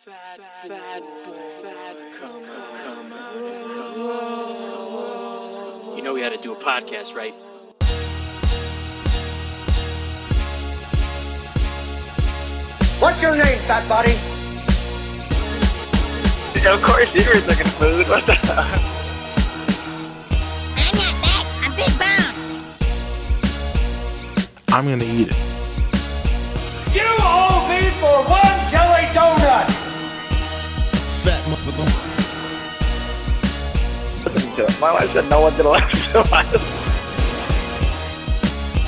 Fat boy, come on. You know we had to do a podcast, right? What's your name, fat buddy? Of course, you were looking food. What the hell? I'm not fat. I'm big bone. I'm gonna eat it. You owe me for one jelly donut! Fat motherfucker. Listen to it. My wife said no one's gonna listen to us.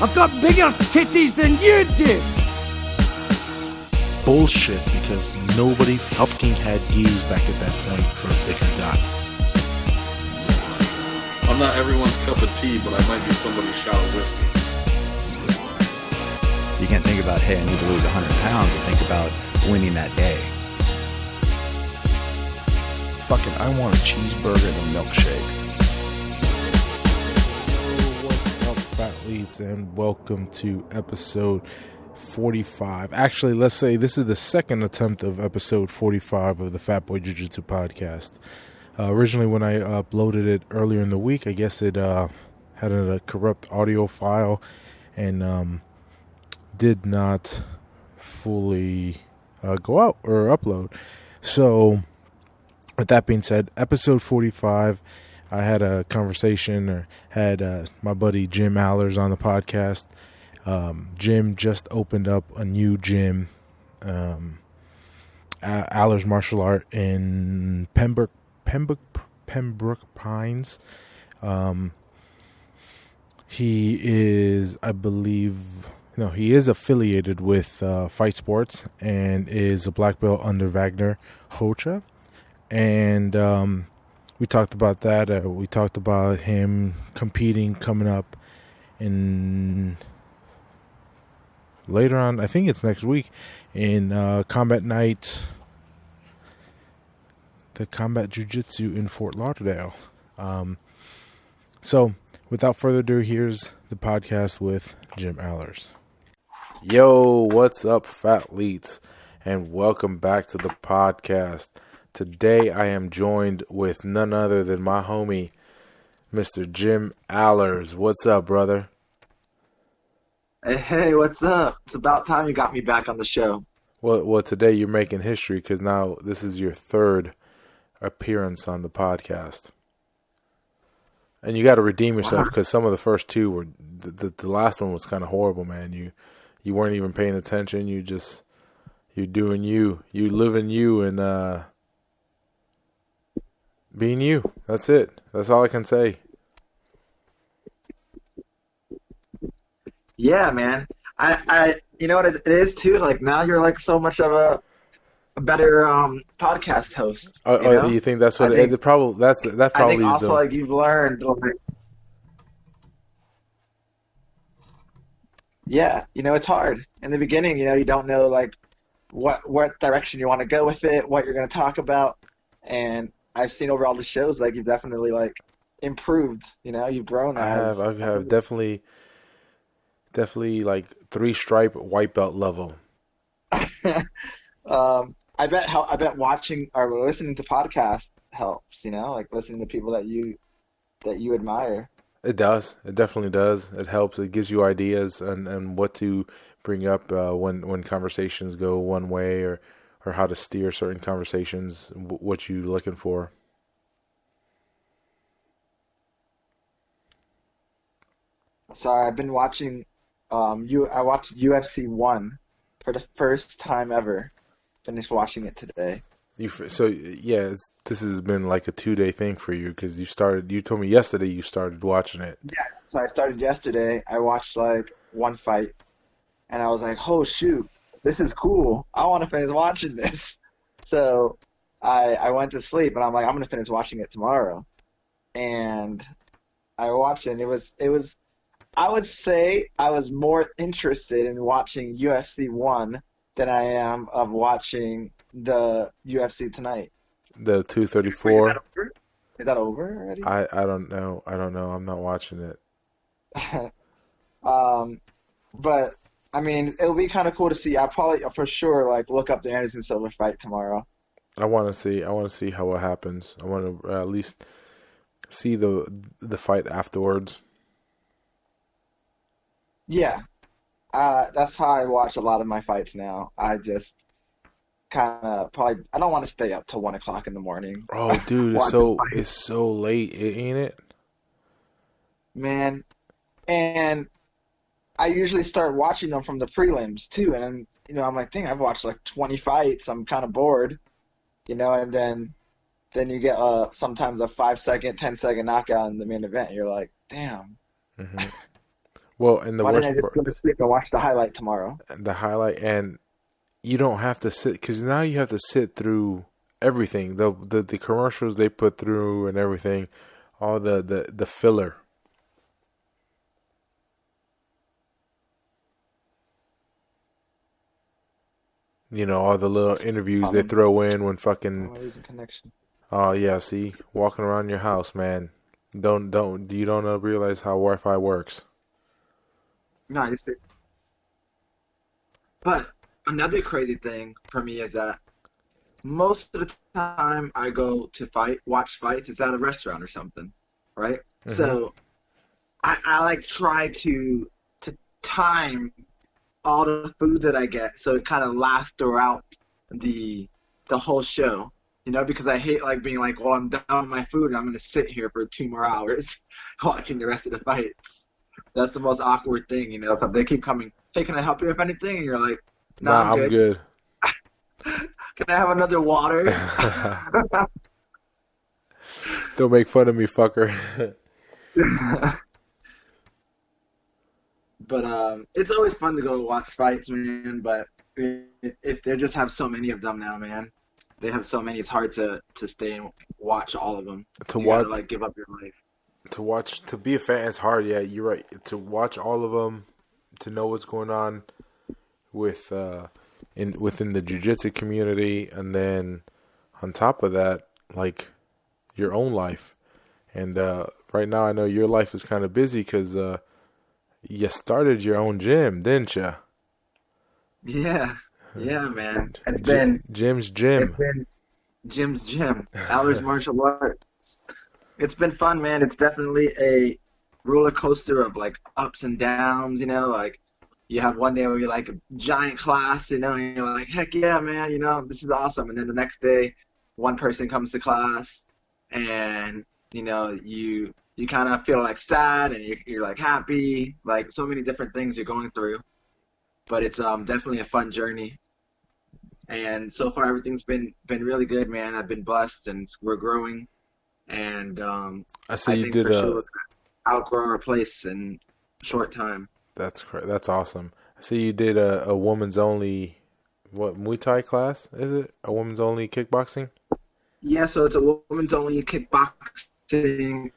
I've got bigger titties than you did! Bullshit, because nobody fucking had geese back at that point for a bigger guy. I'm not everyone's cup of tea, but I might be somebody's shot of whiskey. You can't think about, hey, I need to lose 100 pounds, but think about winning that day. Fucking, I want a cheeseburger and a milkshake. What's up, fat leads, and welcome to episode 45. Actually, let's say this is the second attempt of episode 45 of the Fat Boy Jiu-Jitsu podcast. Originally, when I uploaded it earlier in the week, I guess it had a corrupt audio file and did not fully go out or upload. So, with that being said, episode 45, I had a conversation, or had my buddy Jim Alers on the podcast. Jim just opened up a new gym, Alers Martial Art in Pembroke Pines. He is, I believe, he is affiliated with Fight Sports and is a black belt under Wagner Hocha. And we talked about that. We talked about him competing coming up in later on, I think it's next week, in Combat Night, the Combat Jiu-Jitsu in Fort Lauderdale. So, without further ado, here's the podcast with Jim Alers. Yo, what's up, fat leets, and welcome back to the podcast. Today, I am joined with none other than my homie, Mr. Jim Alers. What's up, brother? Hey, what's up? It's about time you got me back on the show. Well, today you're making history because now this is your third appearance on the podcast. And you got to redeem yourself because some of the first two were, the last one was kind of horrible, man. You weren't even paying attention. You're doing you. You living you and being you. That's it. That's all I can say. Yeah, man. I you know what it is too? Like now you're like so much of a better podcast host. You think that's what that's probably I think also like you've learned. Like, yeah, it's hard in the beginning. You don't know like what direction you want to go with it, what you're going to talk about, and I've seen over all the shows like you've definitely like improved. You've grown. I have definitely like 3-stripe white belt level. I bet watching or listening to podcasts helps, like listening to people that you admire. It does. It definitely does. It helps. It gives you ideas and what to bring up when conversations go one way or how to steer certain conversations, what you're looking for. Sorry, I've been watching I watched UFC 1 for the first time ever. Finished watching it today. This has been like a 2-day thing for you because you told me yesterday you started watching it. Yeah, so I started yesterday. I watched like one fight and I was like, oh shoot, this is cool. I want to finish watching this. So I went to sleep and I'm like, I'm going to finish watching it tomorrow. And I watched it and it was I would say I was more interested in watching UFC 1 than I am of watching the UFC tonight. The 234. Wait, is that over already? I don't know. I'm not watching it. But I mean, it'll be kind of cool to see. I'll probably for sure like look up the Anderson Silva fight tomorrow I want to see. I want to see how it happens. I want to at least see the fight afterwards. Yeah, that's how I watch a lot of my fights now. I just kind of probably I don't want to stay up till 1 o'clock in the morning. Oh, dude, watching it's fights, so late, ain't it? man. And I usually start watching them from the prelims too, and I'm like, dang, I've watched like 20 fights. I'm kind of bored, and then you get sometimes a 5 second, 10 second knockout in the main event. You're like, damn, Hmm. Well, and the why didn't worst I just part, go to sleep and watch the highlight tomorrow? the highlight, and you don't have to sit because now you have to sit through everything. The commercials they put through and everything, all the filler. All the little interviews they throw in when fucking. Oh, losing connection. Oh yeah, see, walking around your house, man. You don't realize how Wi-Fi works. No, I just. But another crazy thing for me is that most of the time I go to watch fights, it's at a restaurant or something, right? Mhm. So I like try to time all the food that I get so it kind of lasts throughout the whole show, because I hate like being like, well, I'm done with my food and I'm gonna sit here for 2 more hours watching the rest of the fights. That's the most awkward thing, So they keep coming, hey, can I help you with anything? And you're like, no, Nah, I'm good. Can I have another water? Don't make fun of me, fucker. But it's always fun to go watch fights, man. But if they just have so many of them now, man, they have so many. It's hard to stay and watch all of them. You gotta like give up your life. To be a fan, it's hard. Yeah, you're right. To watch all of them, to know what's going on with within the jiu-jitsu community, and then on top of that, like your own life. And right now, I know your life is kind of busy because you started your own gym, didn't you? Yeah, man. It's been Jim's Gym. It's been Jim's Gym, Alers Martial Arts. It's been fun, man. It's definitely a roller coaster of like ups and downs, like you have one day where you're like a giant class, and you're like, heck yeah, man, this is awesome. And then the next day, one person comes to class, and you kind of feel like sad, and you're like happy, like so many different things you're going through. But it's definitely a fun journey. And so far, everything's been really good, man. I've been blessed, and we're growing. And I see I you think did for sure we'll outgrow our place in a short time. That's awesome. I see you did a woman's only Muay Thai class. Is it a woman's only kickboxing? Yeah, so it's a women's only kickboxing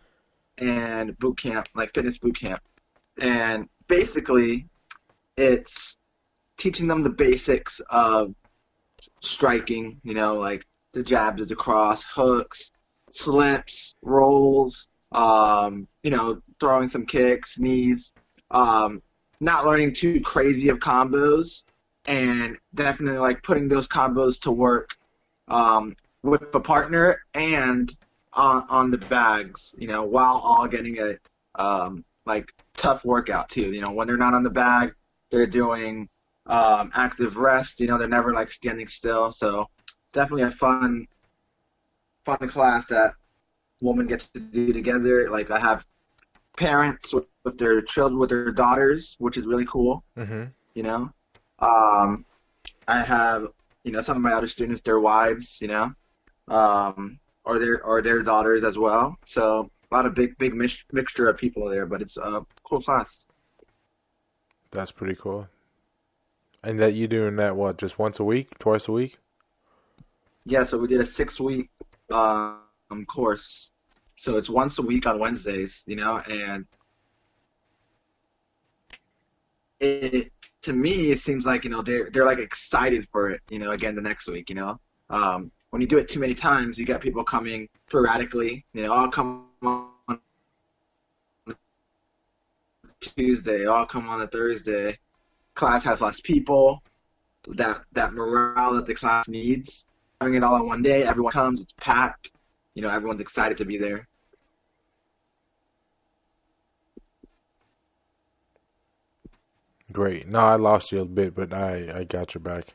and boot camp, like fitness boot camp. And basically, it's teaching them the basics of striking, like the jabs, the cross, hooks, slips, rolls, throwing some kicks, knees, not learning too crazy of combos, and definitely like putting those combos to work with a partner and on the bags, while all getting a like tough workout too. When they're not on the bag, they're doing active rest. They're never like standing still. So definitely a fun class that women get to do together. Like I have parents with their children, with their daughters, which is really cool. Mm-hmm. I have some of my other students, their wives, or their daughters as well. So a lot of big mixture of people there, but it's a cool class. That's pretty cool. And that you doing that just once a week, twice a week? Yeah, so we did a 6-week course. So it's once a week on Wednesdays, and to me it seems like they're like excited for it, again the next week. When you do it too many times, you get people coming sporadically. I'll come on Tuesday, I'll come on a Thursday. Class has less people. That morale that the class needs having it all on one day. Everyone comes, it's packed. Everyone's excited to be there. Great. No, I lost you a bit, but I got your back.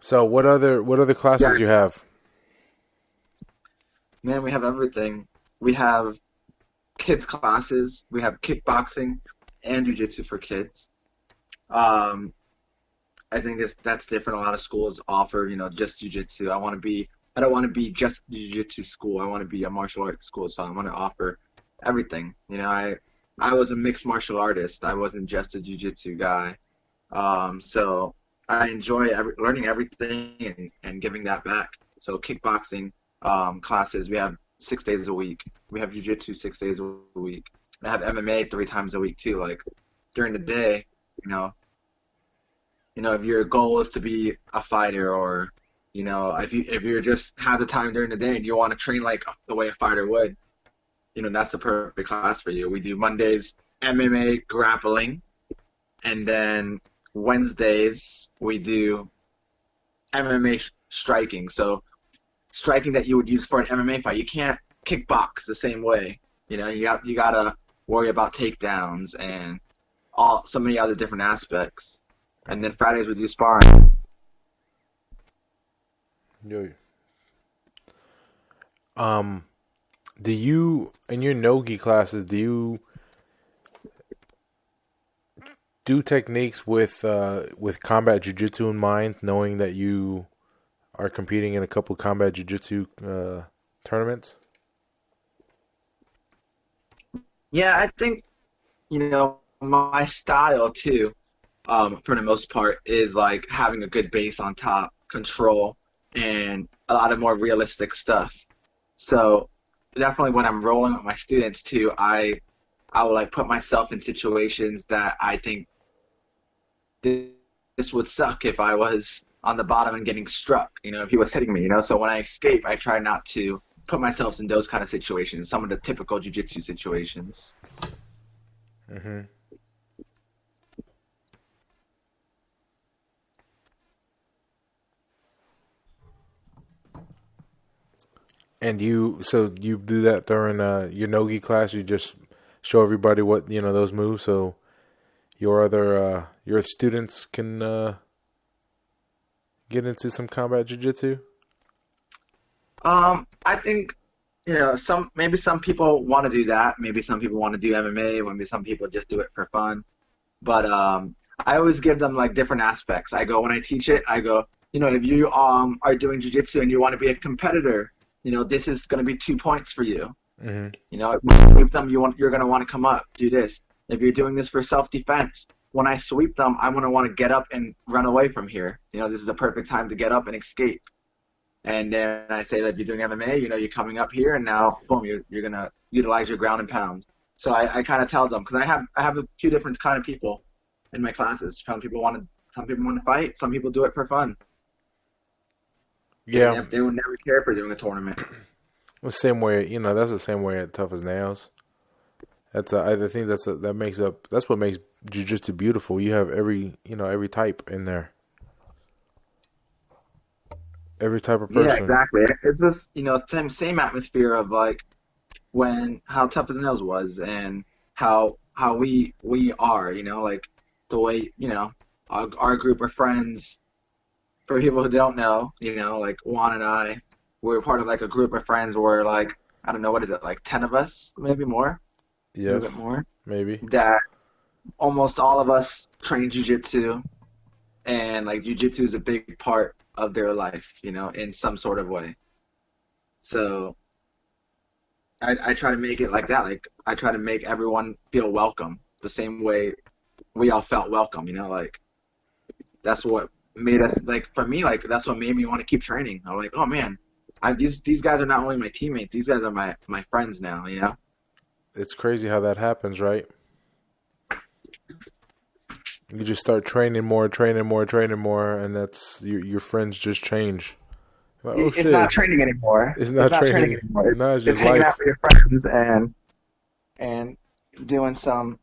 So what other classes you have? Man, we have everything. We have kids classes. We have kickboxing and jiu-jitsu for kids. I think that's different. A lot of schools offer, just jiu-jitsu. I don't want to be just jiu-jitsu school. I want to be a martial arts school, so I want to offer everything. I was a mixed martial artist. I wasn't just a jiu-jitsu guy. So I enjoy learning everything and giving that back. So kickboxing classes, we have 6 days a week. We have jiu-jitsu 6 days a week. I have MMA 3 times a week too. Like during the day, if your goal is to be a fighter, or if you're just have the time during the day and you want to train like the way a fighter would, that's the perfect class for you. We do Mondays MMA grappling, and then Wednesdays we do MMA striking. So striking that you would use for an MMA fight. You can't kickbox the same way. You gotta worry about takedowns and so many other different aspects. And then Fridays we do sparring. Yo. Do you, in your no-gi classes, do you do techniques with combat jiu-jitsu in mind, knowing that you are competing in a couple combat jiu-jitsu tournaments? Yeah, I think, my style too, for the most part, is like having a good base on top, control, and a lot of more realistic stuff. So definitely when I'm rolling with my students too, I will like put myself in situations that I think this would suck if I was on the bottom and getting struck, if he was hitting me, So when I escape, I try not to put myself in those kind of situations, some of the typical jiu-jitsu situations. Mm-hmm. And you do that during your no-gi class? You just show everybody what, those moves, so your students can get into some combat jiu-jitsu? I think, maybe some people want to do that. Maybe some people want to do MMA. Maybe some people just do it for fun. But I always give them like different aspects. When I teach it, I go, if you are doing jiu-jitsu and you want to be a competitor, this is going to be 2 points for you. Mm-hmm. When I sweep them, you're going to want to come up, do this. If you're doing this for self-defense, when I sweep them, I'm going to want to get up and run away from here. This is the perfect time to get up and escape. And then I say that if you're doing MMA, you're coming up here, and now, boom, you're going to utilize your ground and pound. So I kind of tell them, because I have a few different kind of people in my classes. Some people want to fight. Some people do it for fun. Yeah, They would never care for doing a tournament. The same way, that's the same way at Tough as Nails. I think that's what makes jiu-jitsu beautiful. You have every type in there. Every type of person. Yeah, exactly. It's just, same atmosphere of like how Tough as Nails was, and how we are, like the way, our group of friends. For people who don't know, like Juan and I, we're part of like a group of friends where like, I don't know, what is it, like 10 of us, maybe more? Yes, a little bit more. Maybe. That almost all of us train jiu-jitsu, and like jiu-jitsu is a big part of their life, in some sort of way. So I try to make it like that. Like I try to make everyone feel welcome the same way we all felt welcome, like that's what made us, like, for me, like, that's what made me want to keep training. I'm like, oh man, these guys are not only my teammates, these guys are my friends now, It's crazy how that happens, right? You just start training more, and that's your friends just change. Like, it's not training anymore. It's not training anymore. It's just life. Hanging out with your friends and doing some.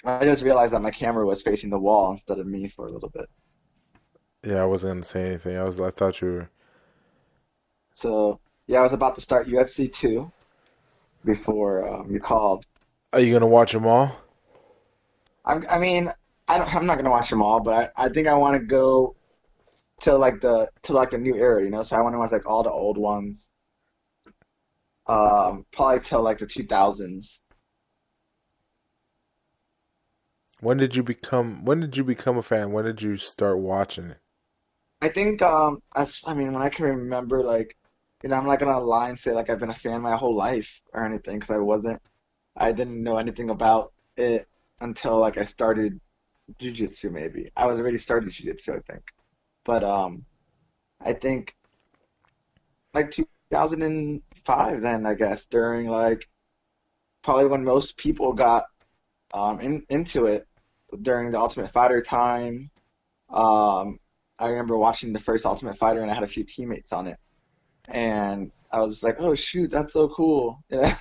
I just realized that my camera was facing the wall instead of me for a little bit. Yeah, I wasn't gonna say anything. I thought you were. So yeah, I was about to start UFC 2 before you called. Are you gonna watch them all? I mean, I'm not gonna watch them all, but I think I want to go to the new era, you know. So I want to watch like all the old ones. Probably till like the 2000s. When did you become a fan? When did you start watching it? I think I mean when I can remember, like, you know, I'm not gonna lie and say like I've been a fan my whole life or anything, because I didn't know anything about it until like I started jujitsu. Maybe I was already started jujitsu, I think, but I think like 2005 then, I guess, during like probably when most people got into it during the Ultimate Fighter time. I remember watching the first Ultimate Fighter, and I had a few teammates on it, and I was like, "Oh shoot, that's so cool!" Yeah.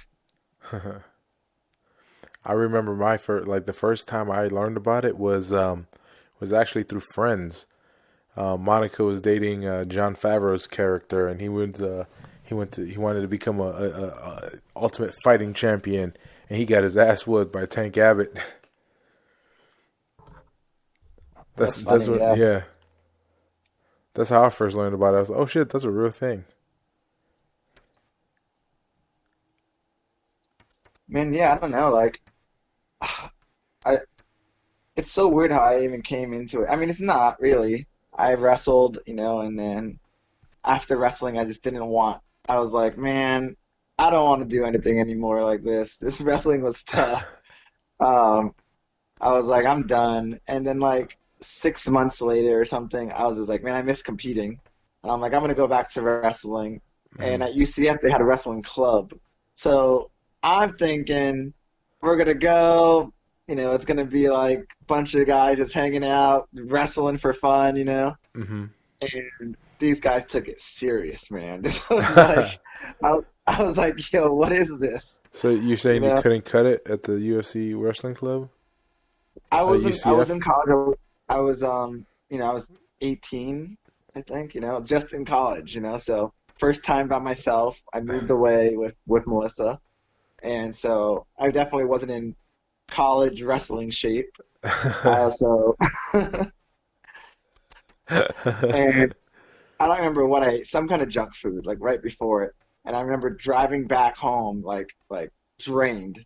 I remember the first time I learned about it was actually through friends. Monica was dating Jon Favreau's character, and he wanted to become a ultimate fighting champion, and he got his ass whooped by Tank Abbott. That's funny, what, yeah. That's how I first learned about it. I was like, oh shit, that's a real thing. Man, yeah, I don't know, like, I it's so weird how I even came into it. I mean, it's not really. I wrestled, you know, and then after wrestling, I just didn't want. I was like, man, I don't want to do anything anymore like this. This wrestling was tough. Um, I was like, I'm done. And then like 6 months later or something, I was just like, man, I miss competing. And I'm like, I'm gonna go back to wrestling. And at UCF, they had a wrestling club. So I'm thinking we're gonna go. You know, it's gonna be like a bunch of guys just hanging out, wrestling for fun. You know. Mm-hmm. And these guys took it serious, man. This was like, I was like, yo, what is this? So you're saying You you know? couldn't cut it at the UFC wrestling club? I was UCF? in college. I was you know, I was 18, I think, you know, just in college, you know, so first time by myself. I moved away with Melissa, and so I definitely wasn't in college wrestling shape. I also and I don't remember what I ate, some kind of junk food, like right before it. And I remember driving back home, like drained.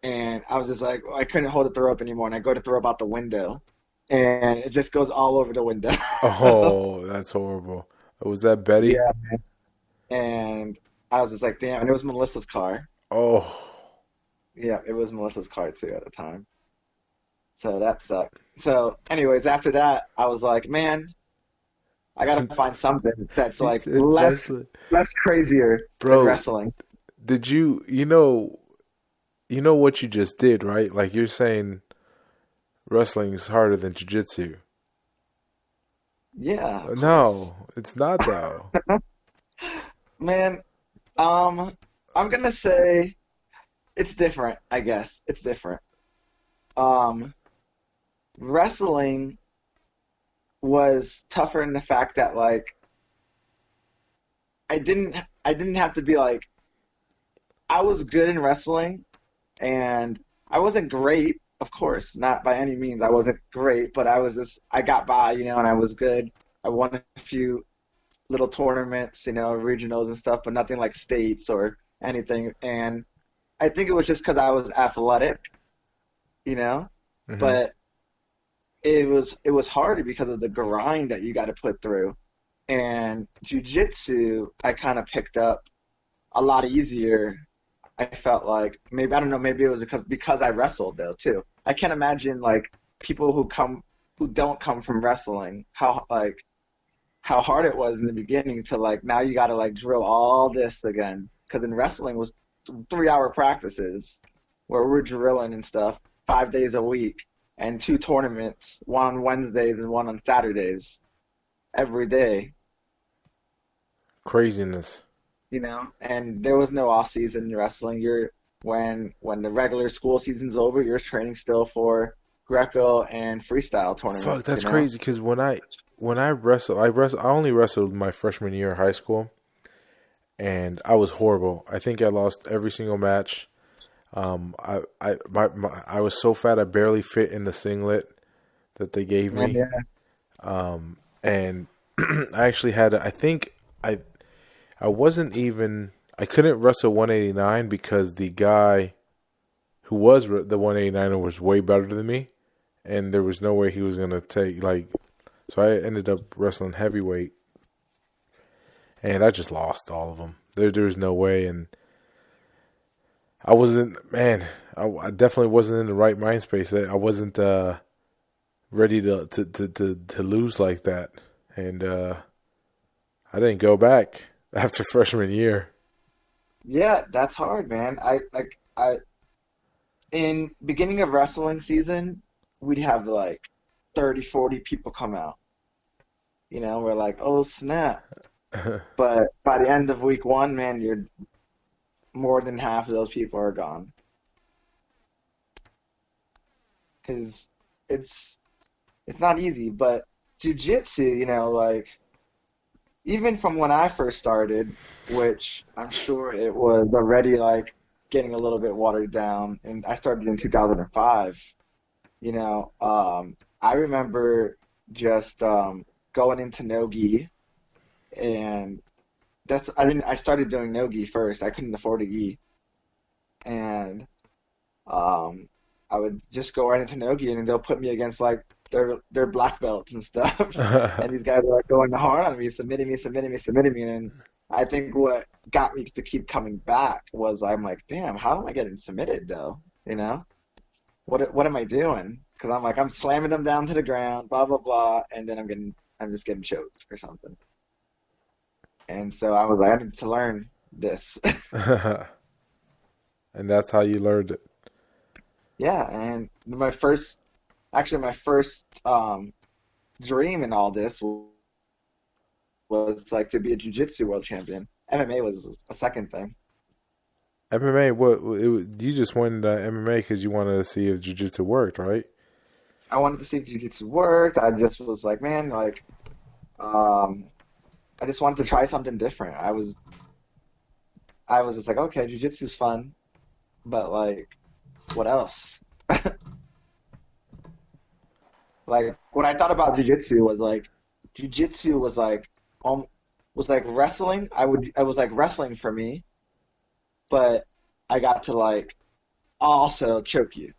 And I was just like, I couldn't hold the throw up anymore. And I go to throw up out the window, and it just goes all over the window. Oh, that's horrible. Was that Betty? Yeah. And I was just like, damn. And it was Melissa's car. Oh, Yeah, it was Melissa's car too at the time. So that sucked. So, anyways, after that, I was like, man, I gotta find something that's like said less wrestling. less crazier Bro. than wrestling. did you know what you just did, right? Like you're saying wrestling is harder than jiu-jitsu. Yeah, of course. No, it's not though. Man, I'm gonna say it's different, I guess. It's different. Um, Wrestling was tougher in the fact that like I didn't have to be like I was good in wrestling, and I wasn't great, of course, not by any means. I wasn't great, but I got by, you know, and I was good. I won a few little tournaments, you know, regionals and stuff, but nothing like states or anything. And I think it was just because I was athletic, you know, Mhm. but it was hard because of the grind that you got to put through. And jujitsu, I kind of picked up a lot easier. I felt like maybe I don't know, maybe it was because I wrestled though too. I can't imagine like people who don't come from wrestling how hard it was in the beginning to like now you got to like drill all this again, because in wrestling was 3 hour practices where we're drilling and stuff 5 days a week, and 2 tournaments, one on Wednesdays and one on Saturdays every day, Craziness. you know. And there was no off season in wrestling. When the regular school season's over, you're training still for Greco and freestyle tournaments. Fuck, that's you know? crazy. Because when when I wrestled, I only wrestled my freshman year of high school, and I was horrible. I think I lost every single match. I was so fat I barely fit in the singlet that they gave me. And I actually had, I wasn't even, I couldn't wrestle 189 because the guy who was the 189er was way better than me, and there was no way he was going to take, so I ended up wrestling heavyweight, and I just lost all of them. There was no way, and I I definitely wasn't in the right mind space. I wasn't ready to lose like that, and I didn't go back after freshman year. Yeah, that's hard, man. I in beginning of wrestling season, we'd have like 30, 40 people come out. You know, we're like, oh snap. But by the end of week one, man, you're more than half of those people are gone. Because it's not easy, but jiu-jitsu, you know, like even from when I first started, which I'm sure it was already like getting a little bit watered down, and I started in 2005. You know, I remember just going into no-gi, and I started doing no-gi first. I couldn't afford a gi, and I would just go right into no-gi, and they'll put me against like their black belts and stuff. And these guys are like going hard on me, submitting me. And I think what got me to keep coming back was I'm like, damn, how am I getting submitted though? You know, what am I doing? Because I'm like, I'm slamming them down to the ground, blah blah blah, and then I'm just getting choked or something. And so I was like, I need to learn this. And that's how you learned it. Yeah, and my first dream in all this was like to be a jiu-jitsu world champion. MMA was a second thing. MMA, you just wanted MMA because you wanted to see if jiu-jitsu worked, right? I wanted to see if jiu-jitsu worked. I just was like, man, like, I just wanted to try something different. I was just like, okay, jiu-jitsu's fun, but like, what else? Like, what I thought about jiu-jitsu was like wrestling. It was like wrestling for me, but I got to like also choke you.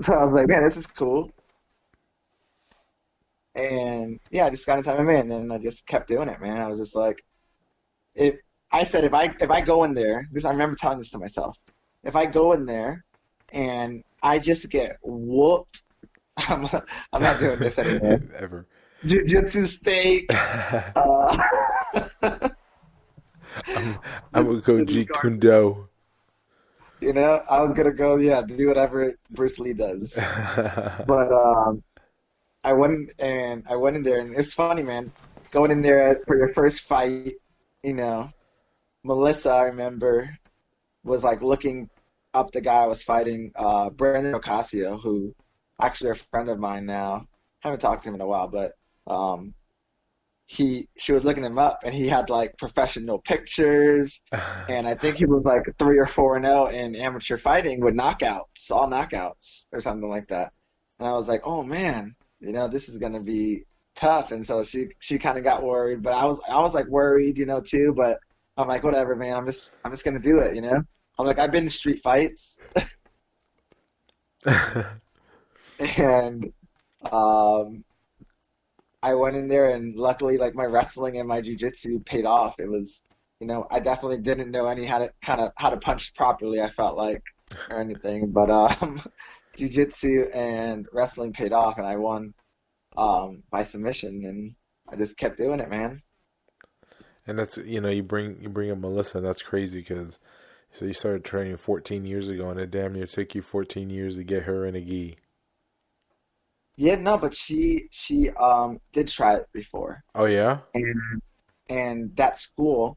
So I was like, man, this is cool. And yeah, I just got into MMA, and then I just kept doing it, man. I was just like, if I go in there, I remember telling this to myself, if I go in there and I just get whooped, I'm not doing this anymore. Ever. Jiu-jitsu's fake. I'm gonna go Jeet Kune Do. You know, I was gonna go, do whatever Bruce Lee does. But I went in there, and it's funny, man. Going in there for your first fight, you know, Melissa, I remember, was like looking up the guy I was fighting, Brandon Ocasio, who actually a friend of mine now. Haven't talked to him in a while, but she was looking him up, and he had like professional pictures, and I think he was like 3 or 4-0 in amateur fighting with knockouts, all knockouts or something like that. And I was like, oh man, you know, this is gonna be tough. And so she kind of got worried, but I was like worried, you know, too. But I'm like, whatever, man. I'm just gonna do it, you know. I'm like, I've been in street fights, and I went in there, and luckily, like, my wrestling and my jiu-jitsu paid off. It was, you know, I definitely didn't know how to punch properly, I felt like, or anything. But jiu-jitsu and wrestling paid off, and I won by submission, and I just kept doing it, man. And that's, you know, you bring up Melissa, that's crazy because so you started training 14 years ago, and it damn near took you 14 years to get her in a gi. Yeah, no, but she did try it before. Oh yeah? And that school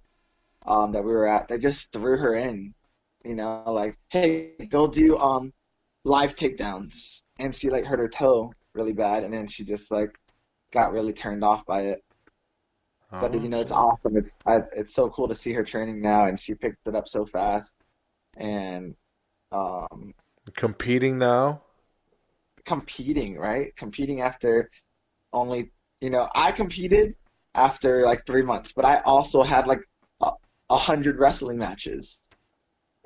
that we were at, they just threw her in, you know, like, hey, go do live takedowns. And she like hurt her toe really bad, and then she just like got really turned off by it. But Oh, it's shit. awesome. It's so cool to see her training now, and she picked it up so fast. And um, Competing now? competing, right? Competing after only, I competed after like 3 months, but I also had like 100 wrestling matches,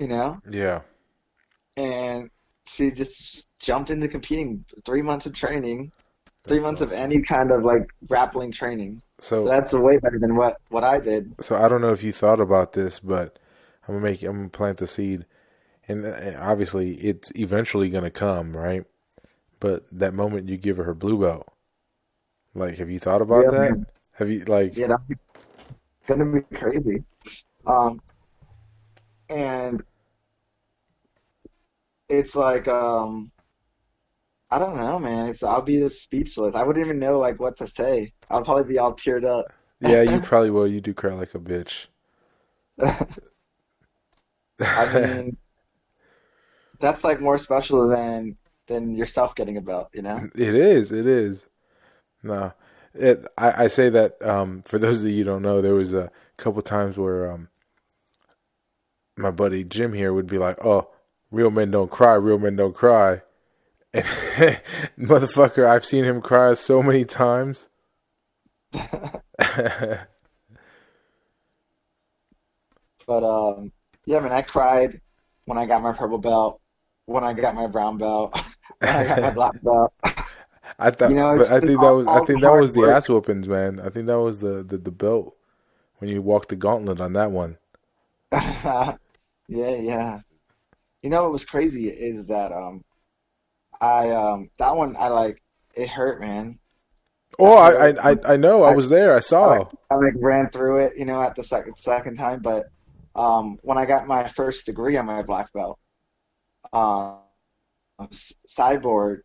you know, Yeah. and she just jumped into competing. 3 months of training, three That's months of awesome. any kind of like grappling training. So So, that's way better than what I did. so I don't know if you thought about this, but I'm gonna plant the seed, and obviously it's eventually gonna come, right? But that moment you give her blue belt, like, have you thought about Yeah, that? man. Have you like? Yeah, that's gonna be crazy. Um, and it's like, I don't know, man. I'll be just speechless. I wouldn't even know like what to say. I'll probably be all teared up. Yeah, you probably will. You do cry like a bitch. I mean, that's like more special than yourself getting a belt, you know? It is. It is. No, I say that for those of you who don't know, there was a couple times where my buddy Jim here would be like, "Oh, real men don't cry. Real men don't cry." And motherfucker, I've seen him cry so many times. But yeah, man, I cried when I got my purple belt, when I got my brown belt, when I got my black belt. I thought, but It's just I all the think that was hard the work. ass whoopings, man. I think that was the belt when you walked the gauntlet on that one. Yeah, yeah. What was crazy is that I that one I like it hurt, man. Oh, That hurt. I know. I I was there. I I like saw. I like ran through it, at the second time. But when I got my first degree on my black belt, um, Cyborg,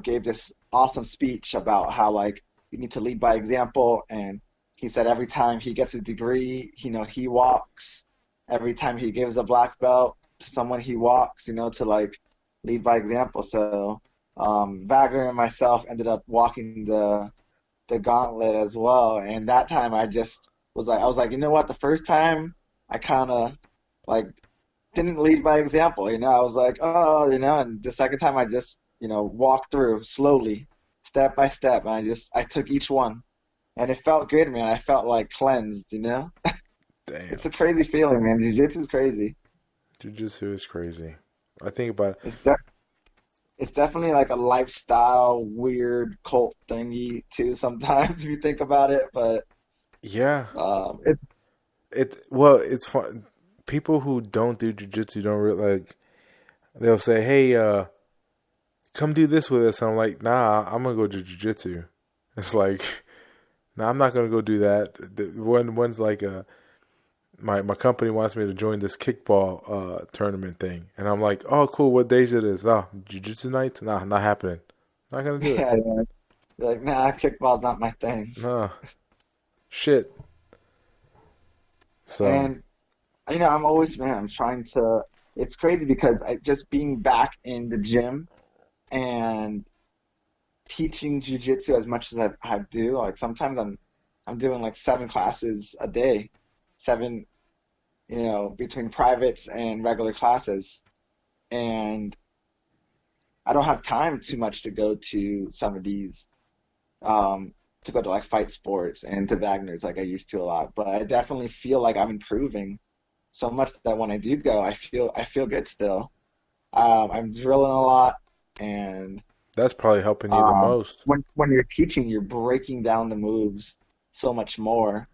gave this awesome speech about how like you need to lead by example, and he said every time he gets a degree, he walks. Every time he gives a black belt to someone, he walks, to like lead by example. So Wagner and myself ended up walking the gauntlet as well. And that time I was like, you know what? The first time I kind of like didn't lead by example. I was like, oh, and the second time I just, walked through slowly, step by step. And I took each one and it felt good, man. I felt like cleansed. Damn, It's a crazy feeling, man. Jiu-jitsu is crazy. jiu-jitsu is crazy. I think about It's de it's definitely like a lifestyle, weird cult thingy too sometimes if you think about it. But yeah. it It's fun. People who don't do jiu-jitsu don't really like. They'll say, "Hey, come do this with us." And I'm like, "Nah, I'm gonna go do jiu-jitsu." It's like, "Nah, I'm not gonna go do that." One's like, my company wants me to join this kickball tournament thing, and I'm like, "Oh, cool. What days it is? Oh, jiu-jitsu nights? Nah, not happening. Not gonna do it. yeah, yeah. You're like, nah, kickball's not my thing. Nah, shit." So And I'm always, man, I'm trying to. It's crazy because just being back in the gym and teaching jujitsu as much as I do. Like sometimes I'm doing like 7 classes a day, seven, between privates and regular classes, and I don't have time too much to go to some of these, to go to like fight sports and to Wagner's like I used to a lot. But I definitely feel like I'm improving so much that when I do go, I feel good still. I'm drilling a lot, and that's probably helping you the most. when you're teaching, you're breaking down the moves so much more.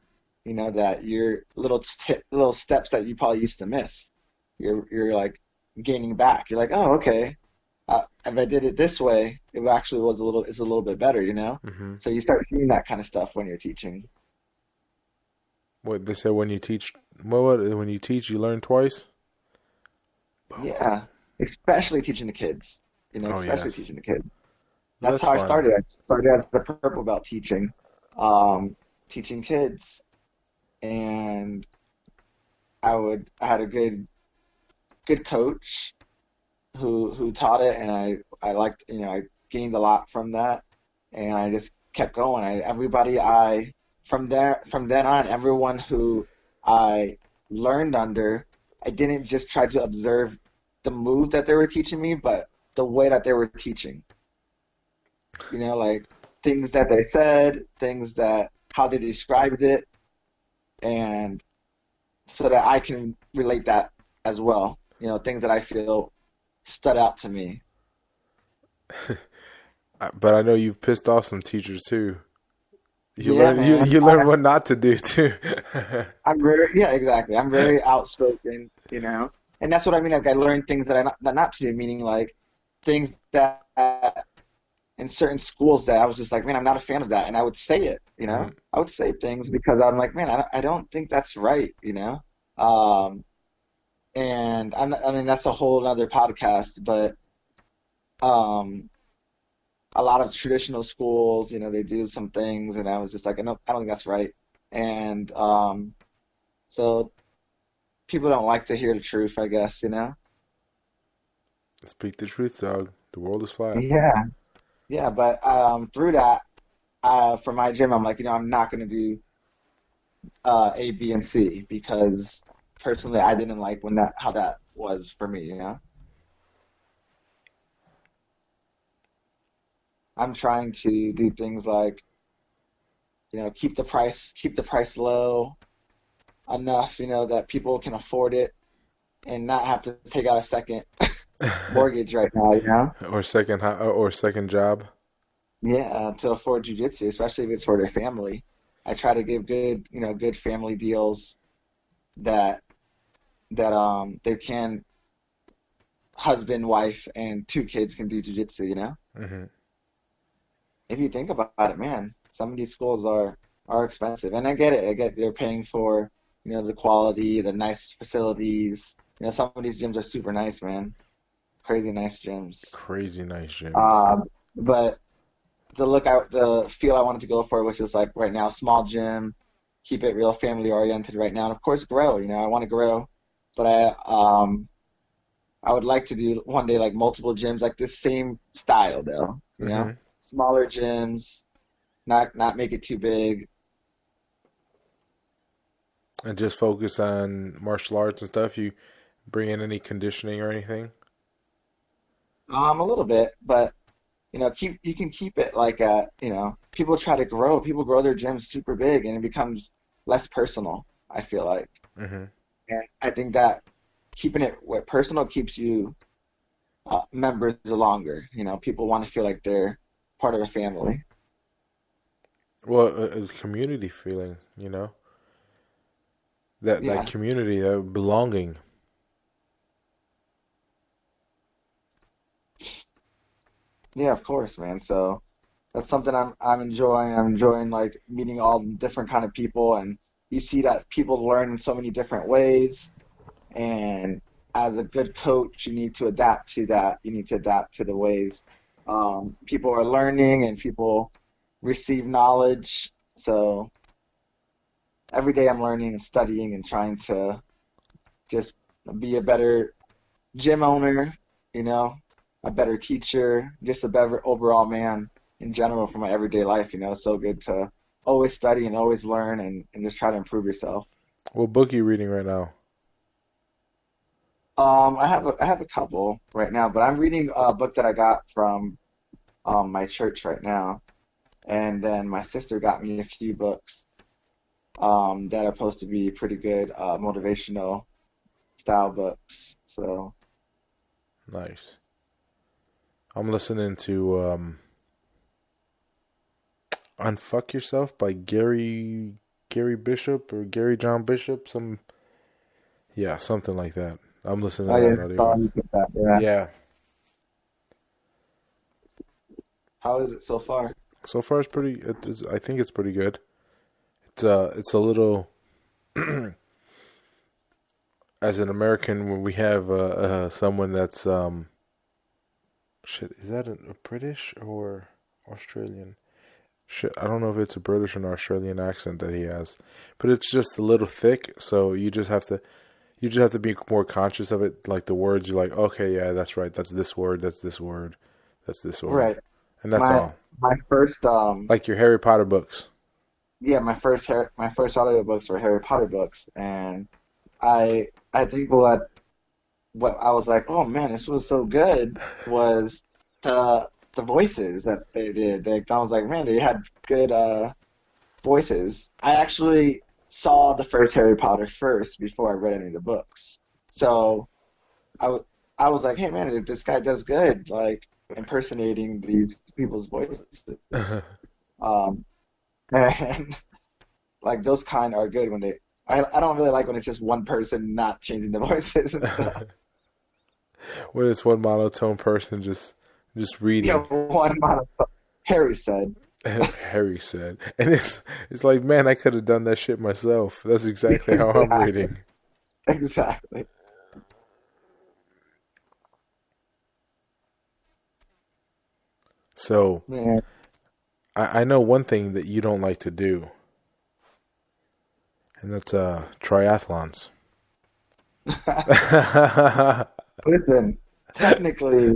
That your little steps that you probably used to miss, you're like gaining back. You're like, oh, okay. If I did it this way, it actually is a little bit better. Hmm. So you start seeing that kind of stuff when you're teaching. What they say when you teach, when you teach, you learn twice. Yeah, especially teaching the kids. Oh Especially yes, teaching the kids. That's that's how I fun. started. I started as the purple belt teaching kids, and I had a good coach who taught it, and I liked, gained a lot from that, and I just kept going. From then on, everyone who I learned under, I didn't just try to observe the move that they were teaching me, but the way that they were teaching. Like things that they said, how they described it, and so that I can relate that as well. Things that I feel stood out to me. But I know you've pissed off some teachers too. You Man. you learn what not to do too. Yeah, exactly. I'm very outspoken, and that's what I mean. Like I learned things that not to do, meaning like things that in certain schools that I was just like, man, I'm not a fan of that, and I would say it, I would say things because I'm like, man, I don't think that's right, and I mean that's a whole other podcast, but a lot of traditional schools, they do some things, and I was just like, no, I don't think that's right, and so people don't like to hear the truth, I guess, Speak the truth, dog. The world is flat. Yeah. Yeah, but through that, for my gym, I'm like, I'm not going to do A, B, and C because personally, I didn't like how that was for me. I'm trying to do things like, keep the price low enough, that people can afford it and not have to take out a second mortgage right now. Or second job. Yeah, to afford jujitsu, especially if it's for their family. I try to give good family deals that they can husband, wife, and 2 kids can do jujitsu. Mm-hmm. If you think about it, man, some of these schools are expensive, and I get it. I get they're paying for the quality, the nice facilities. Some of these gyms are super nice, man. Crazy nice gyms. But the feel I wanted to go for, which is like right now, small gym, keep it real family oriented right now, and of course grow. I want to grow, but I would like to do one day like multiple gyms, like this same style though. Smaller gyms, not make it too big. And just focus on martial arts and stuff. You bring in any conditioning or anything? A little bit, but you can keep it like people try to grow. People grow their gyms super big, and it becomes less personal. I feel like, and I think that keeping it personal keeps you members longer. People want to feel like they're part of a family. Well, a community feeling, that community, that belonging. Yeah, of course, man. So that's something I'm enjoying. I'm enjoying like meeting all the different kind of people, and you see that people learn in so many different ways. And as a good coach, you need to adapt to that. You need to adapt to the ways people are learning and people receive knowledge. So every day I'm learning and studying and trying to just be a better gym owner, a better teacher, just a better overall man in general for my everyday life. It's so good to always study and always learn and just try to improve yourself. What book are you reading right now? I have a couple right now, but I'm reading a book that I got from my church right now, and then my sister got me a few books that are supposed to be pretty good motivational style books. So nice. I'm listening to "Unfuck Yourself" by Gary Bishop or Gary John Bishop, something like that. I'm listening to that. Yeah. How is it so far? So far, it's pretty. I think it's pretty good. It's a little. As an American, when we have someone that's shit, is that a British or Australian? Shit, I don't know if it's a British or an Australian accent that he has, but it's just a little thick. So you just have to be more conscious of it. Like the words, you're like, okay, yeah, that's right. That's this word. That's this word. That's this word. Right. and that's all. My first Like your Harry Potter books. yeah, my first audiobooks were Harry Potter books, and I think what I was like, oh man, this was so good was the voices that they did. Like, I was like, man, they had good voices. I actually saw the first Harry Potter first before I read any of the books. So I was like, hey man, this guy does good, like impersonating these people's voices. Um, and like those kind are good when they. I don't really like when it's just one person not changing the voices and stuff. When it's one monotone person just reading. Yeah, one monotone. Harry said. Harry said, and it's like, man, I could have done that shit myself. That's exactly how I'm reading. Exactly. So Man. I know one thing that you don't like to do, and that's triathlons. Listen, technically,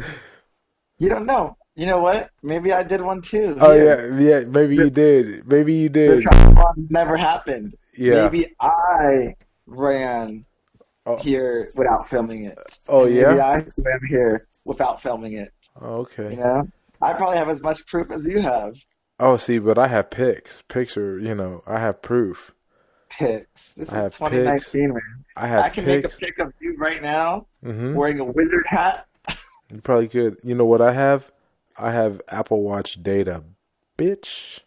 you don't know. You know what? Maybe I did one too. Oh Here. yeah. Maybe you did. Maybe you The did. triathlon never happened. Yeah. Maybe I ran Oh, here without filming it. oh And maybe yeah. I swam here without filming it. Oh, You okay. know? I probably have as much proof as you have. Oh, see, but I have pics. Pics are, I have proof. Pics. This I is have 2019, man. I have I can make a pics. pic of you right now Mm-hmm. wearing a wizard hat. You probably could. You know what I have? I have Apple Watch data, bitch.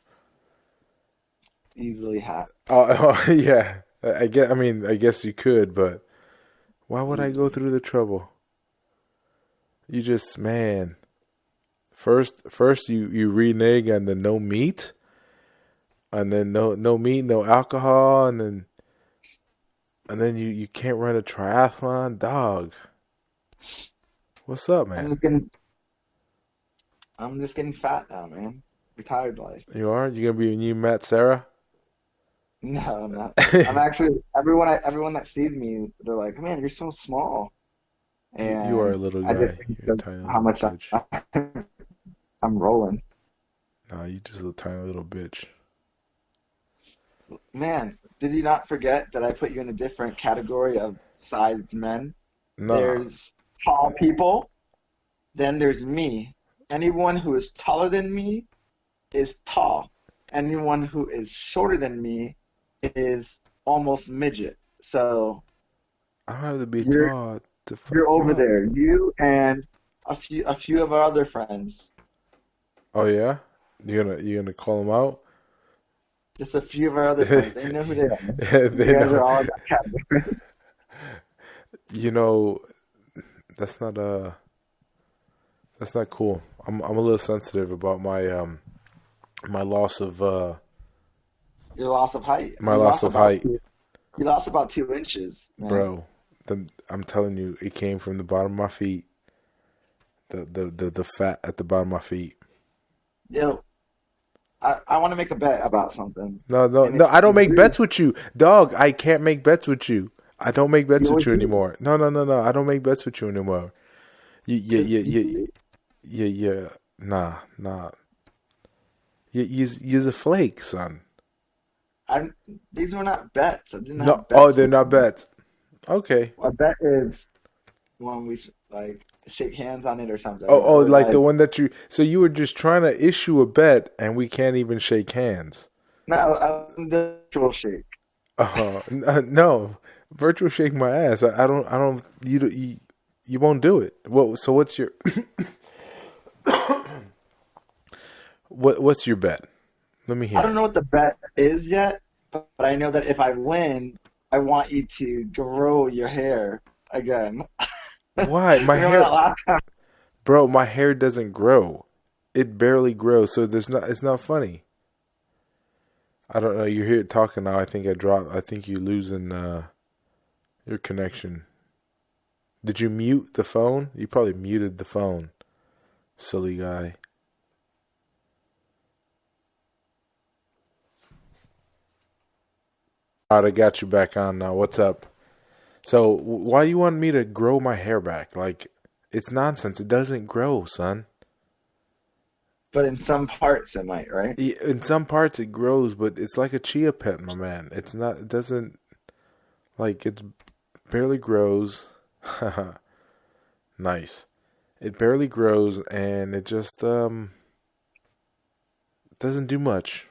Easily hat. Oh, yeah. I guess you could, but why would I go through the trouble? You just, man. First you renege on the no meat, and then no meat, no alcohol, and then you can't run a triathlon, dog. What's up, I'm man? just getting fat now, man. Retired life. You are? You gonna be a new Matt Sarah? No, no. I'm actually everyone that sees me, they're like, "Man, you're so small." You are a And little I just guy. think You're a that's tiny how little much bitch. I'm rolling. Nah, you just a tiny little bitch. Man, did you not forget that I put you in a different category of sized men? Nah. There's tall people, then there's me. Anyone who is taller than me is tall. Anyone who is shorter than me is almost midget. So I don't have to be you're tall to fuck you're you over up. there. You and a few of our other friends. Oh yeah? You gonna call them out? Just a few of our other friends. They know who they are. They You guys know. are all in that category. You know, that's not that's not cool. I'm a little sensitive about my loss of Your loss of height. my You loss lost of about height, you lost about 2 inches, man. bro. I'm telling you, it came from the bottom of my feet. The fat at the bottom of my feet. Yo, I want to make a bet about something. No, And if I don't you make lose, bets with you, dog. I can't make bets with you. I don't make bets you with always you do. anymore. No. I don't make bets with you anymore. Yeah. Nah. You're a flake, son. I'm, these were not bets. I didn't No, have oh, bets they're with not you. bets. Okay. A bet is when we like shake hands on it or something, Oh, or like the like one that you. So you were just trying to issue a bet, and we can't even shake hands. no, the virtual shake. No, virtual shake my ass. I don't. You won't do it. Well, so what's your what's your bet? Let me hear I don't it. know what the bet is yet, but I know that if I win, I want you to grow your hair again. Why my Remember hair, that last time? bro? My hair doesn't grow. It barely grows. So there's not. It's not funny. I don't know. You're here talking now. I think I dropped. I think you're losing your connection. Did you mute the phone? You probably muted the phone. Silly guy. All right, I got you back on now. What's up? So, why do you want me to grow my hair back? Like, it's nonsense. It doesn't grow, son. But in some parts it might, right? In some parts it grows, but it's like a chia pet, my man. It's not. It doesn't like it barely grows. Nice. It barely grows, and it just doesn't do much.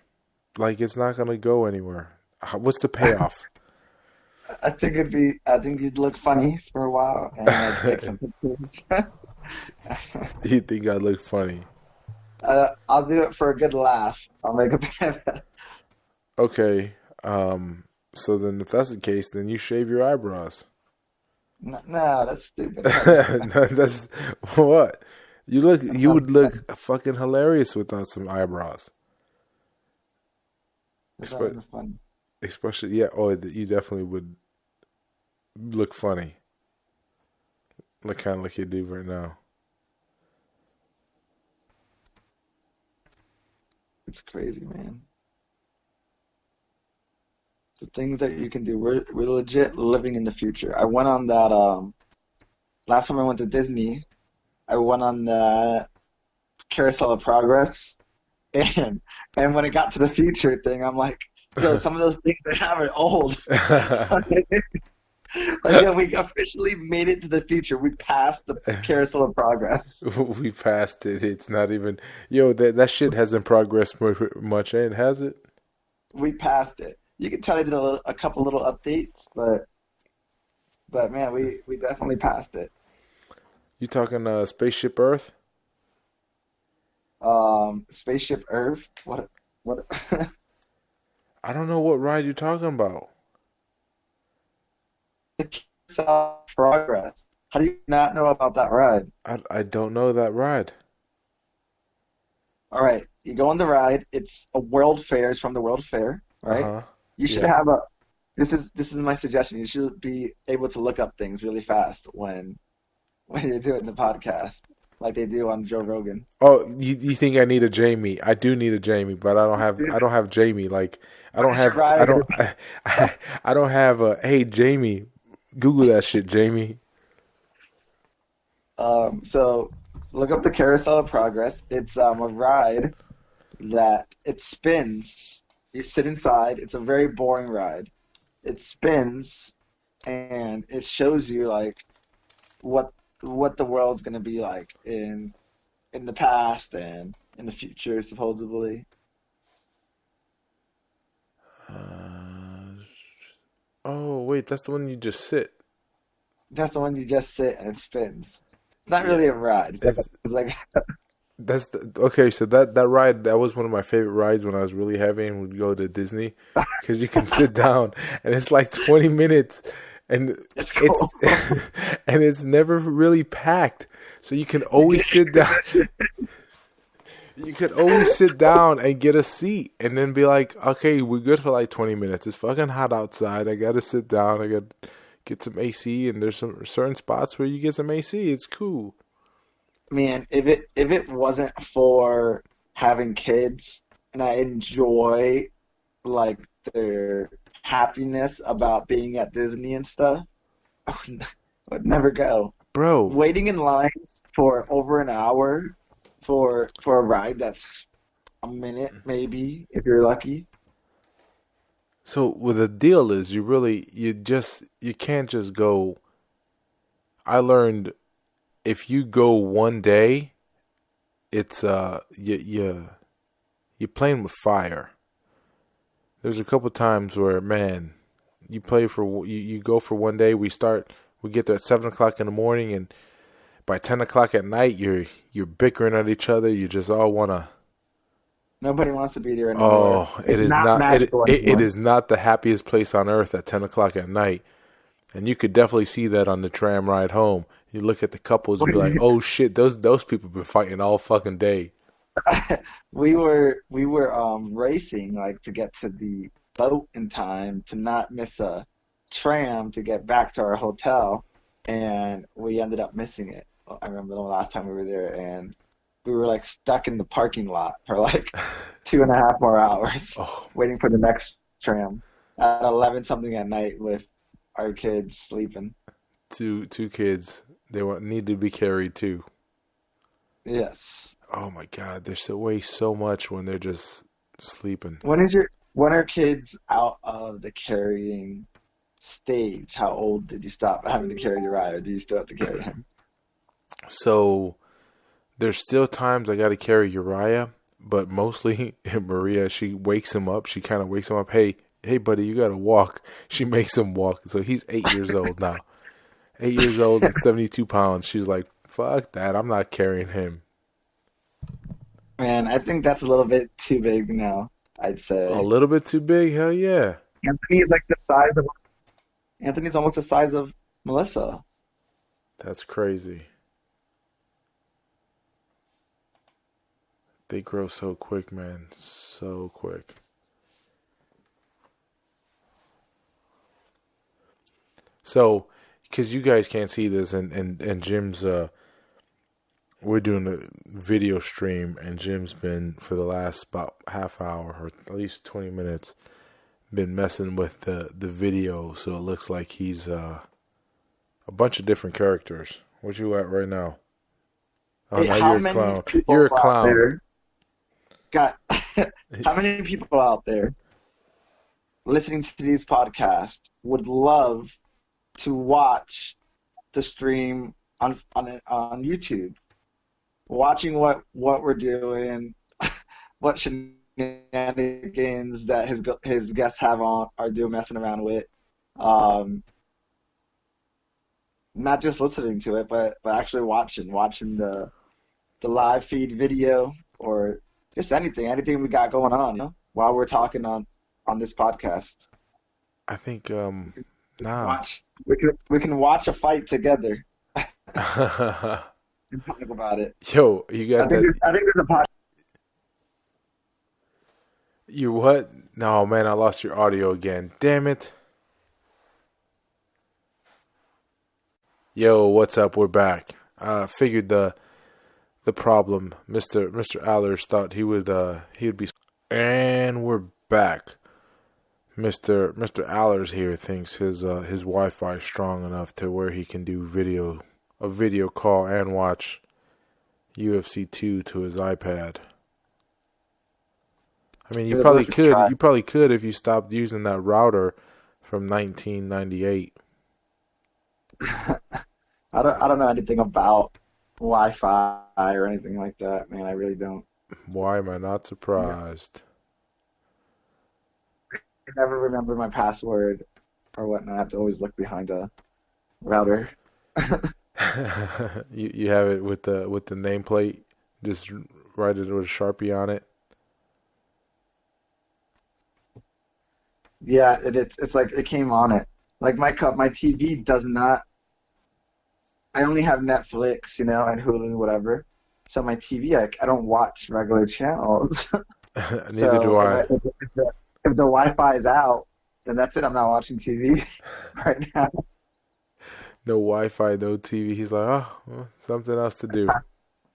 Like it's not gonna go anywhere. What's the payoff? I think you'd look funny for a while and like take some pictures. You think I look funny? I'll do it for a good laugh. I'll make a bit. Okay. So then, if that's the case, then you shave your eyebrows. No, that's stupid. That's what you look. You would look fucking hilarious without some eyebrows. It's not even funny. Especially, yeah. Oh, you definitely would look funny. Like kind of like you do right now. It's crazy, man. The things that you can do. We're legit living in the future. I went on that last time I went to Disney, I went on the Carousel of Progress, and when it got to the future thing, I'm like, yo, some of those things they have are old. Like, yeah, we officially made it to the future. We passed the Carousel of Progress. We passed it. It's not even. Yo, that shit hasn't progressed much, ain't has it? We passed it. You can tell they did a couple little updates, but man, we definitely passed it. You talking Spaceship Earth? Spaceship Earth. What? I don't know what ride you're talking about. The Carousel of Progress. How do you not know about that ride? I don't know that ride. All right, you go on the ride. It's a World Fair. It's from the World Fair, right? Uh-huh. You should have a. This is my suggestion. You should be able to look up things really fast when you're doing the podcast, like they do on Joe Rogan. Oh, you think I need a Jamie? I do need a Jamie, but I don't have Jamie. Like I don't have a hey Jamie, Google that shit, Jamie. So look up the Carousel of Progress. It's a ride that it spins. You sit inside. It's a very boring ride. It spins, and it shows you like what the world's gonna be like in the past and in the future, supposedly. Oh wait, that's the one you just sit. That's the one you just sit and it spins. It's not really a ride. It's like That's okay. So that ride, that was one of my favorite rides when I was really heavy and would go to Disney, because you can sit down and it's like 20 minutes and it's cool. and it's never really packed, so you can always sit down. You could always sit down and get a seat and then be like, okay, we're good for like 20 minutes. It's fucking hot outside. I gotta sit down. I gotta get some AC, and there's some certain spots where you get some AC. It's cool. Man, if it wasn't for having kids and I enjoy like their happiness about being at Disney and stuff, I would never go. Bro, Waiting in lines for over an hour for a ride that's a minute maybe if you're lucky. so what the deal is, you can't just go. I learned if you go one day, it's you're playing with fire. There's a couple times where, man, you go for one day. We get there at 7:00 in the morning, and by 10:00 at night, you're bickering at each other. You just all wanna. Nobody wants to be there anymore. Oh, it is not. It is not the happiest place on earth at 10:00 at night, and you could definitely see that on the tram ride home. You look at the couples, you be like, "Oh shit, those people been fighting all fucking day." We were racing like to get to the boat in time to not miss a tram to get back to our hotel, and we ended up missing it. I remember the last time we were there, and we were like stuck in the parking lot for like 2.5 more hours waiting for the next tram at 11 something at night with our kids sleeping. Two kids, they need to be carried too. Yes. Oh my God, they're so waste so much when they're just sleeping. When are kids out of the carrying stage? How old did you stop having to carry Uriah? Do you still have to carry him? So there's still times I got to carry Uriah, but mostly Maria, she wakes him up. She kind of wakes him up. Hey, buddy, you got to walk. She makes him walk. So he's 8 years old now. 8 years old and 72 pounds. She's like, fuck that. I'm not carrying him. Man, I think that's a little bit too big now, I'd A say. little bit too big? Hell yeah. Anthony's like the size of Anthony's almost the size of Melissa. That's crazy. They grow so quick, man. So quick. So, because you guys can't see this, and Jim's, we're doing a video stream, and Jim's been, for the last about half hour, or at least 20 minutes, been messing with the video, so it looks like he's a bunch of different characters. What you at right now? Oh, Hey, now how you're a many clown. people You're a out clown. there got how many people out there listening to these podcasts would love to watch the stream on YouTube, watching what we're doing, what shenanigans that his guests are doing, messing around with, um, not just listening to it, but actually watching the live feed video or just anything we got going on, while we're talking on this podcast. I think, nah. We can watch a fight together and talk about it. Yo, you got that? I think there's a podcast. You what? No, man, I lost your audio again. Damn it. Yo, what's up? We're back. Figured the problem. Mr. Alers thought he would be, and we're back. Mr. Alers here thinks his Wi-Fi is strong enough to where he can do a video call and watch UFC 2 to his iPad. I mean, you probably could. You probably could if you stopped using that router from 1998. I don't know anything about Wi-Fi or anything like that, man. I really don't. Why am I not surprised? I never remember my password or whatnot. I have to always look behind a router. You have it with the nameplate. Just write it with a Sharpie on it. Yeah, it's like it came on it. Like my TV does not. I only have Netflix, and Hulu, whatever. So my TV, I don't watch regular channels. Neither do I. If the Wi-Fi is out, then that's it. I'm not watching TV right now. No Wi-Fi, no TV. He's like, oh, well, something else to do.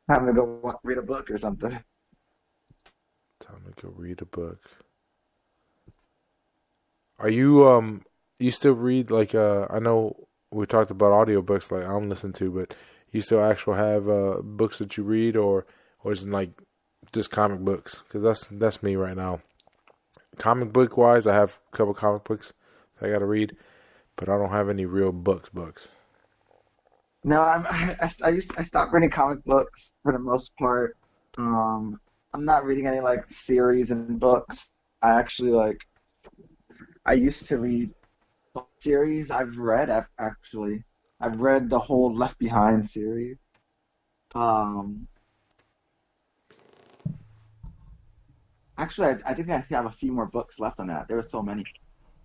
Having to go read a book or something. Time to go read a book. Are you you still read I know we talked about audiobooks like I'm listening to, but you still actually have books that you read or is it like just comic books? Because that's me right now. Comic book wise, I have a couple comic books I got to read, but I don't have any real books. No, I stopped reading comic books for the most part. I'm not reading any series and books. I used to read series. I've read actually. I've read the whole Left Behind series. Actually, I think I have a few more books left on that. There were so many,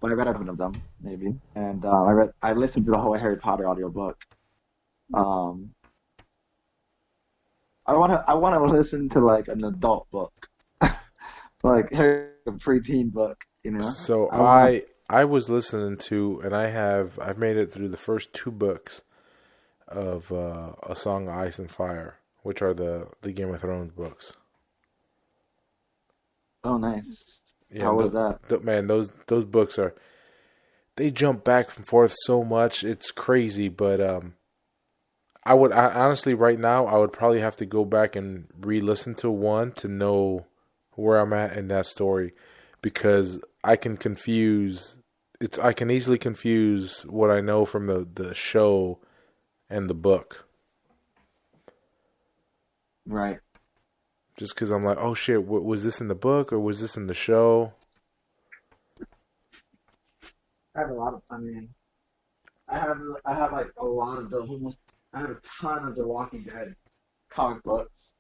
but I read 7 of them maybe, and I listened to the whole Harry Potter audiobook. I want to listen to an adult book, like a preteen book, So I was listening to, and I've made it through the first 2 books of A Song of Ice and Fire, which are the Game of Thrones books. Oh, nice. Yeah, How was that? Man, those books they jump back and forth so much. It's crazy, but honestly, right now, I would probably have to go back and re-listen to one to know where I'm at in that story, because I can easily confuse what I know from the show and the book. Right. Just because I'm like, oh shit, was this in the book or was this in the show? I have a lot of. I mean, I have like a lot of I have a ton of the Walking Dead comic books.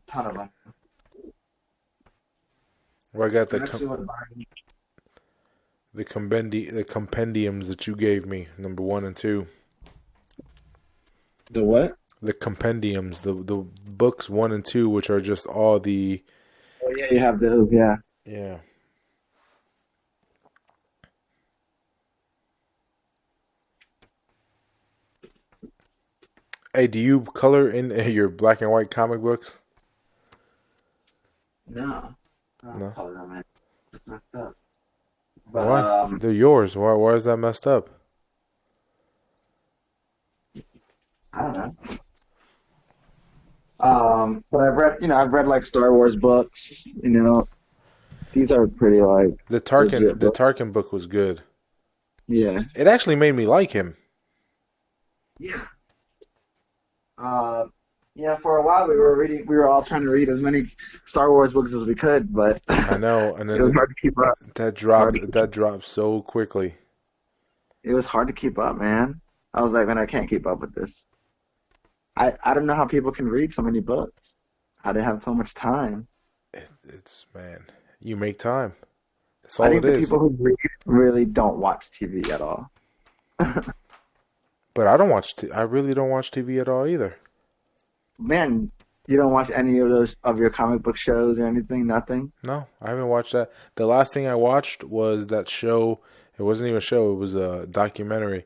Ton of them. Well, I got I actually want to buy them. the compendiums that you gave me, number 1 and 2. The what? The compendiums, the books 1 and 2, which are just all the. Oh yeah, you have those. Yeah. Yeah. Hey, do you color in your black and white comic books? No. I don't No. color them, man. It's messed up. But Why? They're yours. Why is that messed up? I don't know. But I've read like Star Wars books. These are pretty like The legit books. Tarkin book was good. Yeah. It actually made me like him. Yeah. For a while we were all trying to read as many Star Wars books as we could, but I know, and it was then hard to keep up. that dropped so quickly. It was hard to keep up, man. I was like, man, I can't keep up with this. I don't know how people can read so many books. How they have so much time. It's man, you make time. That's I all think it the is. people who read really don't watch TV at all. But I don't watch. I really don't watch TV at all either. Man, you don't watch any of those of your comic book shows or anything? Nothing? No, I haven't watched that. The last thing I watched was that show. It wasn't even a show. It was a documentary.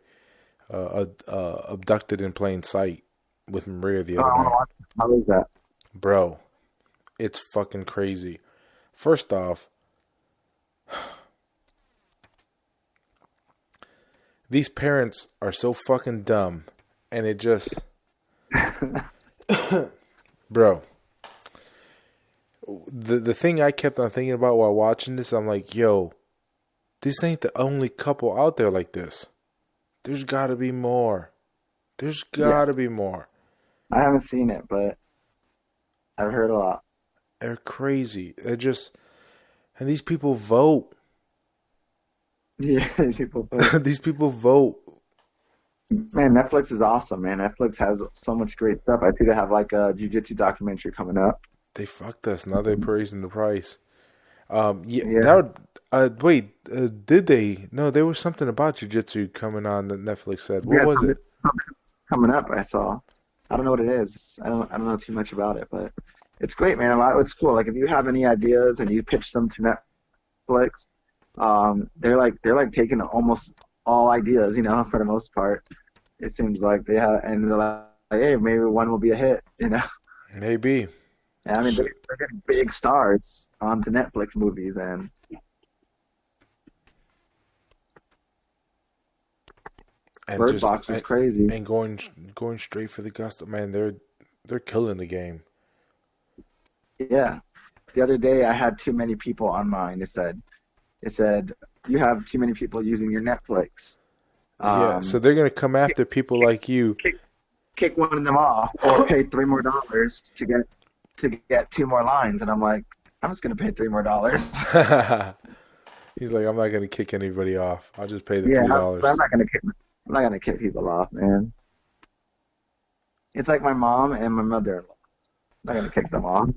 Abducted in Plain Sight with Maria the other night. How is that? Bro, it's fucking crazy. First off, these parents are so fucking dumb, and it just, bro. The thing I kept on thinking about while watching this, I'm like, yo, this ain't the only couple out there like this. There's got to be more. There's got to be more. I haven't seen it, but I've heard a lot. They're crazy. They're just, and these people vote. Yeah, people vote. These people vote. Man, Netflix is awesome, man. Netflix has so much great stuff. I see they have like a jiu-jitsu documentary coming up. They fucked us. Now they're praising the price. Did they? No, there was something about jiu-jitsu coming on that Netflix said. What was it? Something coming up, I saw. I don't know what it is. I don't know too much about it, but it's great, man. It's cool. Like if you have any ideas and you pitch them to Netflix, they're like taking almost all ideas, for the most part. It seems like they have, and they're like, hey, maybe one will be a hit, Maybe. And I mean, they're getting big stars onto Netflix movies, and Bird Box is crazy. And going straight for the gusto, man. They're killing the game. Yeah. The other day, I had too many people on mine. It said you have too many people using your Netflix. So they're gonna come after people like you. Kick one of them off, or pay $3 more to get 2 more lines. And I'm like, I'm just gonna pay $3 more. He's like, I'm not gonna kick anybody off. I'll just pay the $3. I'm not gonna kick people off, man. It's like my mom and my mother-in-law. I'm not gonna kick them off.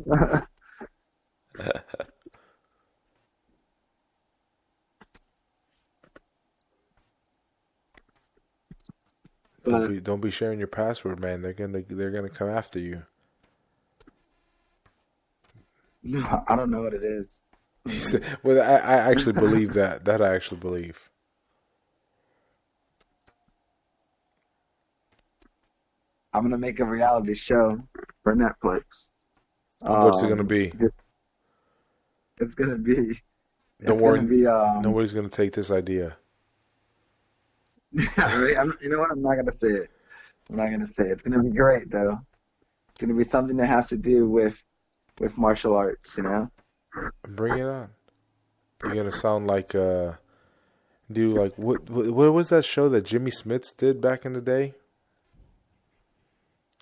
Don't be sharing your password, man. They're gonna come after you. No, I don't know what it is. Well, I actually believe that. That I actually believe. I'm gonna make a reality show for Netflix. What's it gonna be? It's gonna be. Don't worry. Nobody's gonna take this idea. Yeah, right? You know what? I'm not gonna say it. I'm not gonna say it. It's gonna be great though. It's gonna be something that has to do with martial arts, you know? Bring it on. You're gonna sound like do like what was that show that Jimmy Smits did back in the day?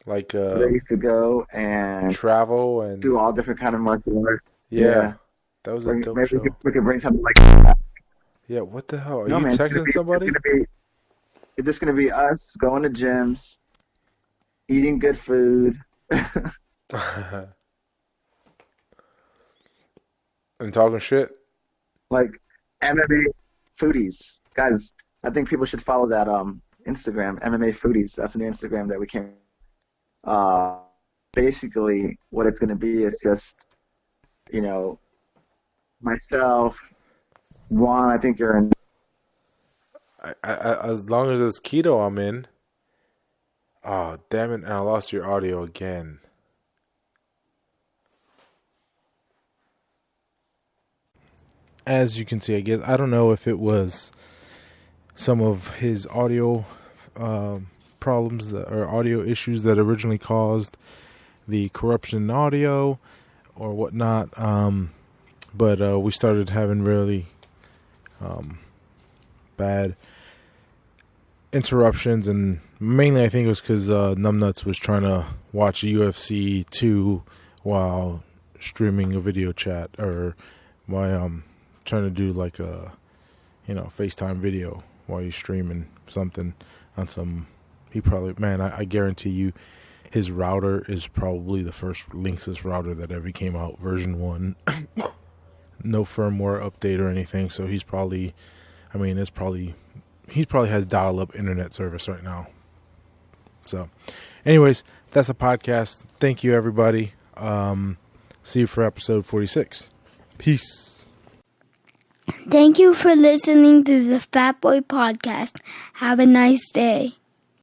Like They used to go and travel and do all different kind of martial arts. yeah. That was a dope Maybe show. we could bring something like that. Yeah, what the hell? Are No, you man, texting somebody? It's just gonna be us going to gyms, eating good food. And talking shit? Like MMA foodies. Guys, I think people should follow that Instagram, MMA foodies. That's an Instagram that we can basically what it's gonna be is just, you know, myself, Juan, I think you're in. I, as long as it's keto, I'm in. Oh, damn it, and I lost your audio again. As you can see, I guess, I don't know if it was some of his audio problems or audio issues that originally caused the corruption in audio or whatnot. But we started having really bad interruptions, and mainly I think it was because Numbnuts was trying to watch UFC 2 while streaming a video chat, or while trying to do like a FaceTime video while you're streaming something on some. He probably, man, I guarantee you, his router is probably the first Linksys router that ever came out, version 1. No firmware update or anything, so he's probably, he probably has dial-up internet service right now. So, anyways, that's a podcast. Thank you, everybody. See you for episode 46. Peace. Thank you for listening to the Fat Boy Podcast. Have a nice day.